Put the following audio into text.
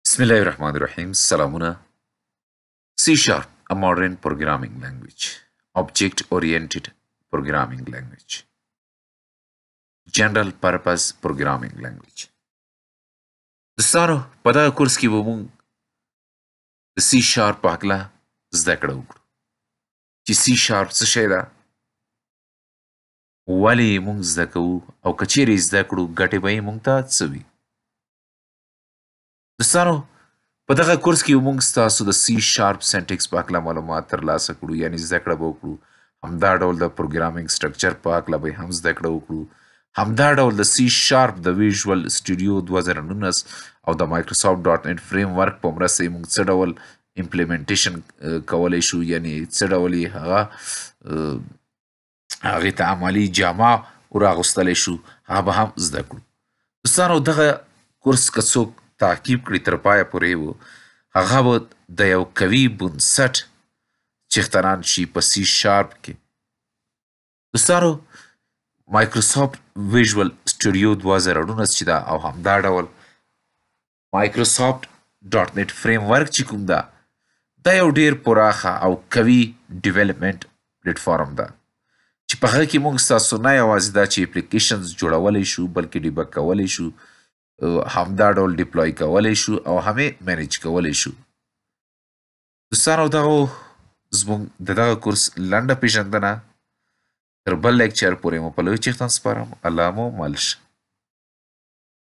Bismillahirrahmanirrahim. Salamuna. C Sharp, a modern programming language. Object-oriented programming language. General purpose programming language. دوستانو په دغه کورس کې به موږ د سی شارپ په هکله زده کړه وکړو چې سی شارپ څه شی ده، ولې یې موږ زده کوو او که چیرې یې زده کړو ګټې به یې موږ ته څه وي. دوستانو په دغه کورس کې موږ ستاسو د سی شارپ سینټکس په هکله معلومات ترلاسه کړو، یعنې زده کړه به وکړو. همدا ډول د پروګرامینګ سټرکچر په هکله به هم زده کړه وکړو. همدا ډول د سی شارپ د ویژوال سټوډیو 2019 او د مایکروسافټ ډاټ نټ فریم ورک په مرسته یې موږ څه ډول امپلیمنټیشن کولی شو، یعنې څه ډول یې هغې ته عملي جامه وراغوستلی شو، هغه به هم زده کړو. دوستانو دغه کورس که څوک تعقیب کړي تر پایه پورې و، هغه به د یو قوي بنسټ څښتنان شي په سی شارپ کې. دوستانو مایکروسافټ ویژوال سټوډیو 2019 چې ده او همدا ډول مایکروسافټ ډاټ نټ فریم ورک چې کوم ده، دا یو ډیر پراخه او قوي ډیولپمنټ پلیټفارم ده چې په هغه کې موږ ستاسو نه یوازې دا چې اپلیکیشنز جوړولی شو بلکې ډیبګ کولی شو، همدا ډول ډیپلوی کولی شو او هم یې مینیج کولی شو. دوستانو دغه زموږ د دغه کورس لنډه پیژندنه تر بل لیکچر پورې مو په لوی چښتن سپارم. الله مو مل شه.